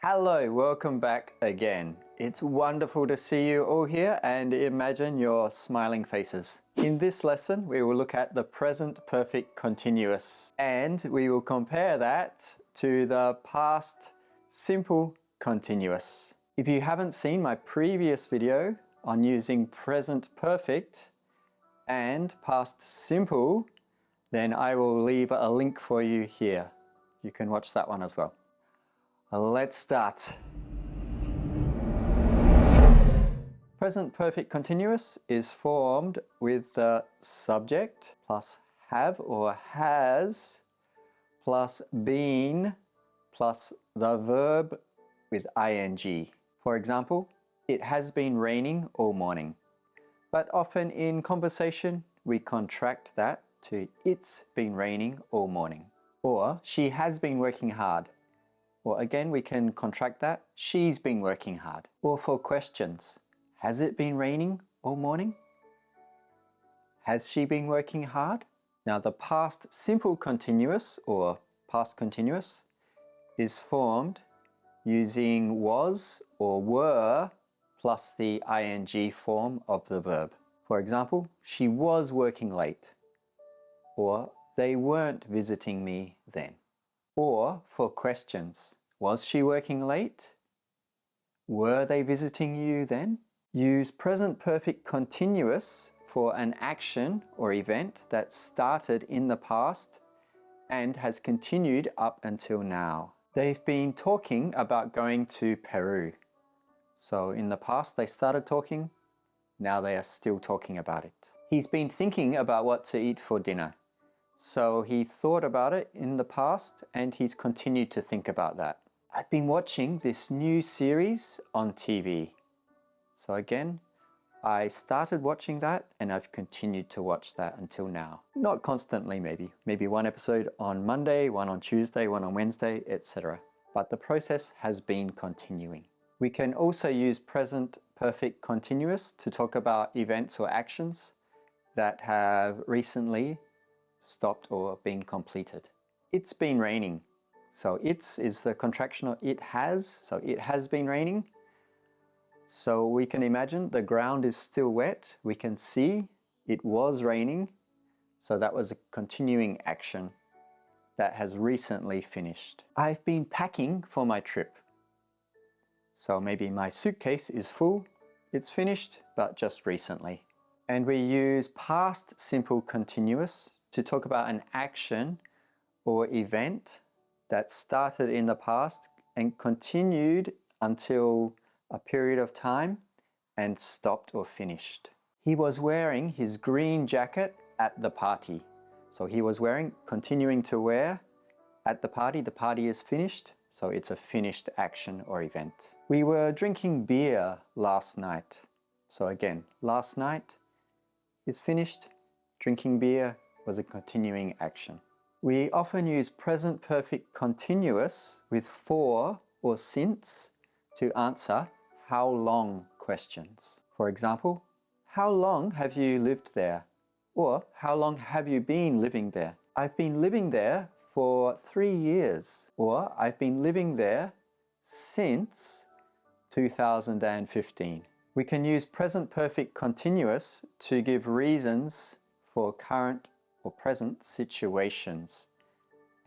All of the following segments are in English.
Hello, welcome back again. It's wonderful to see you all here and imagine your smiling faces. In this lesson, we will look at the present perfect continuous and we will compare that to the past simple continuous. If you haven't seen my previous video on using present perfect and past simple, then I will leave a link for you here. You can watch that one as well. Let's start. Present perfect continuous is formed with the subject plus have or has plus been plus the verb with ing. For example, it has been raining all morning. But often in conversation, we contract that to it's been raining all morning. Or she has been working hard. Or again, we can contract that, she's been working hard. Or for questions, has it been raining all morning? Has she been working hard? Now the past simple continuous or past continuous is formed using was or were plus the ing form of the verb. For example, she was working late. Or they weren't visiting me then. Or for questions, was she working late? Were they visiting you then? Use present perfect continuous for an action or event that started in the past and has continued up until now. They've been talking about going to Peru. So in the past they started talking, now they are still talking about it. He's been thinking about what to eat for dinner. So he thought about it in the past and he's continued to think about that. I've been watching this new series on TV. So again, I started watching that and I've continued to watch that until now. Not constantly maybe. Maybe one episode on Monday, one on Tuesday, one on Wednesday, etc. But the process has been continuing. We can also use present perfect continuous to talk about events or actions that have recently stopped or been completed. It's been raining. So it's is the contraction of it has. So it has been raining. So we can imagine the ground is still wet. We can see it was raining. So that was a continuing action that has recently finished. I've been packing for my trip. So maybe my suitcase is full. It's finished, but just recently. And we use past simple continuous to talk about an action or event that started in the past and continued until a period of time and stopped or finished. He was wearing his green jacket at the party. So he was wearing, continuing to wear at the party. The party is finished, so it's a finished action or event. We were drinking beer last night. So again, last night is finished. Drinking beer was a continuing action. We often use present perfect continuous with for or since to answer how long questions. For example, how long have you lived there? Or how long have you been living there? I've been living there for 3 years. Or I've been living there since 2015. We can use present perfect continuous to give reasons for current or present situations.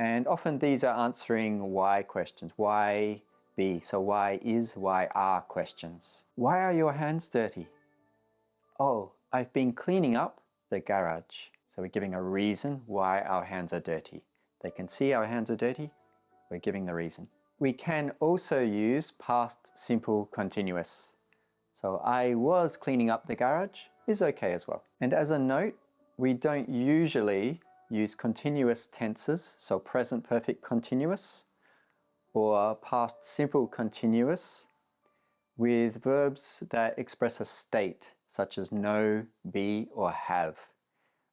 And often these are answering why questions, why be, so why is, why are questions. Why are your hands dirty? Oh, I've been cleaning up the garage. So we're giving a reason why our hands are dirty. They can see our hands are dirty, we're giving the reason. We can also use past simple continuous. So I was cleaning up the garage is okay as well. And as a note, we don't usually use continuous tenses, so present perfect continuous or past simple continuous with verbs that express a state such as know, be or have.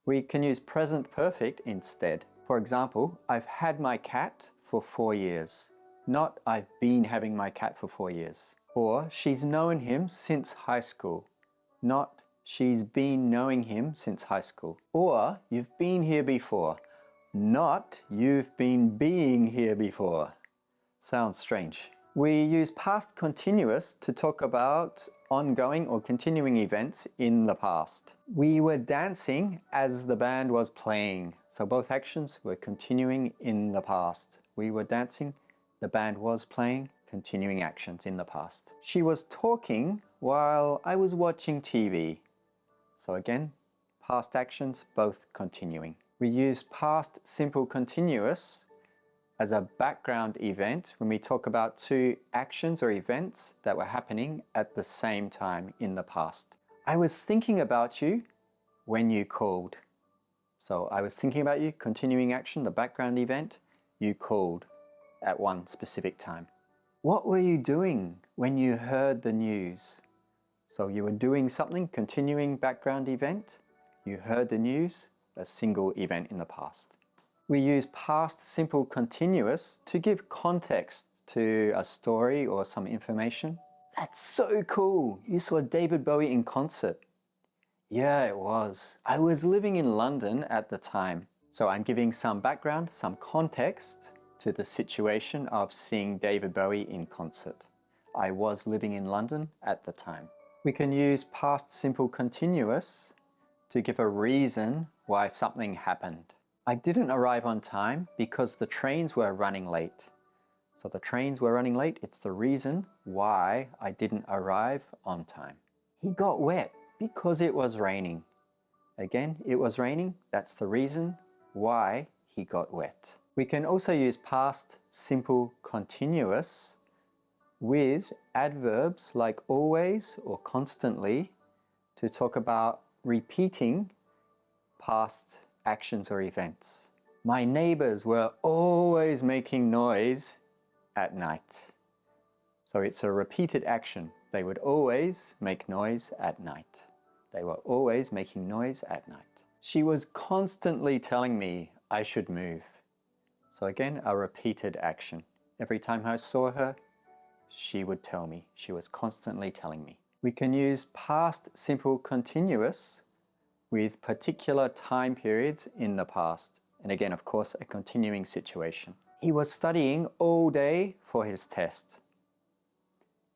We can use present perfect instead. For example, I've had my cat for 4 years, not I've been having my cat for 4 years. Or she's known him since high school, not she's been knowing him since high school. Or you've been here before, not you've been being here before. Sounds strange. We use past continuous to talk about ongoing or continuing events in the past. We were dancing as the band was playing. So both actions were continuing in the past. We were dancing, the band was playing, continuing actions in the past. She was talking while I was watching TV. So again, past actions, both continuing. We use past simple continuous as a background event when we talk about two actions or events that were happening at the same time in the past. I was thinking about you when you called. So I was thinking about you, continuing action, the background event, you called at one specific time. What were you doing when you heard the news? So you were doing something, continuing background event, you heard the news, a single event in the past. We use past simple continuous to give context to a story or some information. That's so cool! You saw David Bowie in concert. Yeah, it was. I was living in London at the time. So I'm giving some background, some context to the situation of seeing David Bowie in concert. I was living in London at the time. We can use past simple continuous to give a reason why something happened. I didn't arrive on time because the trains were running late. So the trains were running late, it's the reason why I didn't arrive on time. He got wet because it was raining. Again, it was raining, that's the reason why he got wet. We can also use past simple continuous with adverbs like always or constantly to talk about repeating past actions or events. My neighbors were always making noise at night. So it's a repeated action. They would always make noise at night. They were always making noise at night. She was constantly telling me I should move. So again, a repeated action. Every time I saw her, she would tell me. She was constantly telling me. We can use past simple continuous with particular time periods in the past. And again, of course, a continuing situation. He was studying all day for his test.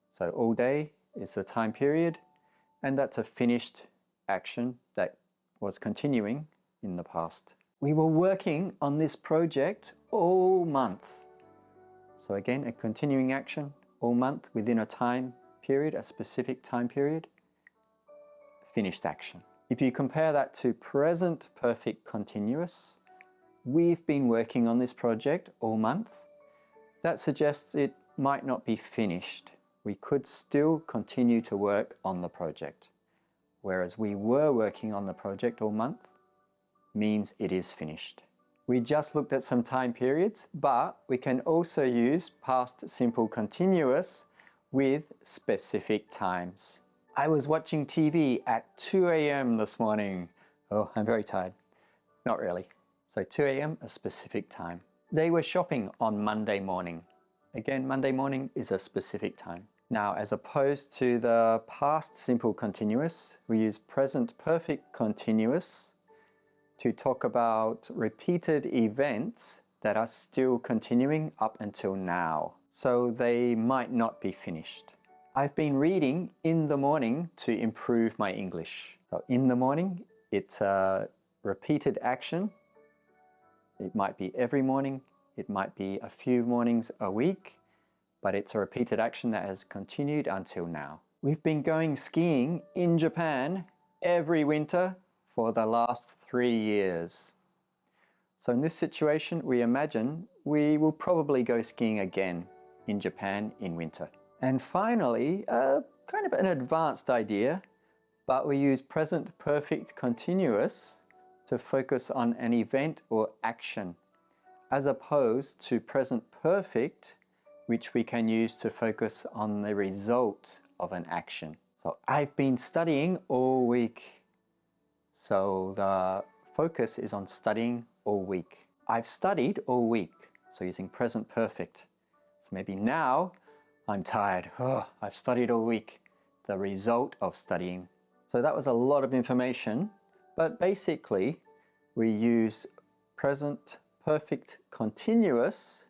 So all day is the time period, and that's a finished action that was continuing in the past. We were working on this project all month. So again, a continuing action all month within a time period, a specific time period, finished action. If you compare that to present perfect continuous, we've been working on this project all month. That suggests it might not be finished. We could still continue to work on the project. Whereas we were working on the project all month means it is finished. We just looked at some time periods, but we can also use past simple continuous with specific times. I was watching TV at 2 a.m. this morning. Oh, I'm very tired. Not really. So 2 a.m., a specific time. They were shopping on Monday morning. Again, Monday morning is a specific time. Now, as opposed to the past simple continuous, we use present perfect continuous to talk about repeated events that are still continuing up until now. So they might not be finished. I've been reading in the morning to improve my English. So in the morning, it's a repeated action. It might be every morning, it might be a few mornings a week, but it's a repeated action that has continued until now. We've been going skiing in Japan every winter for the last 3 years. So in this situation, we imagine we will probably go skiing again in Japan in winter. And finally, kind of an advanced idea, but we use present perfect continuous to focus on an event or action, as opposed to present perfect, which we can use to focus on the result of an action. So I've been studying all week. So the focus is on studying all week. I've studied all week, so using present perfect. So maybe now I'm tired. Oh, I've studied all week. The result of studying. So that was a lot of information, but basically we use present perfect continuous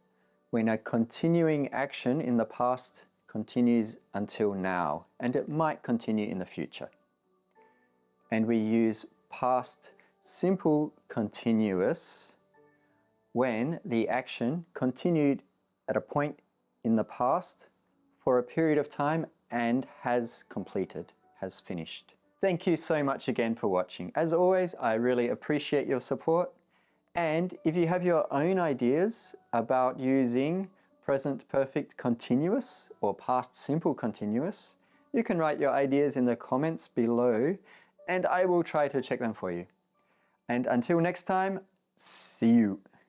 when a continuing action in the past continues until now, and it might continue in the future. And we use past simple continuous when the action continued at a point in the past for a period of time and has completed, has finished. Thank you so much again for watching. As always, I really appreciate your support. And if you have your own ideas about using present perfect continuous or past simple continuous, you can write your ideas in the comments below and I will try to check them for you. And until next time, see you.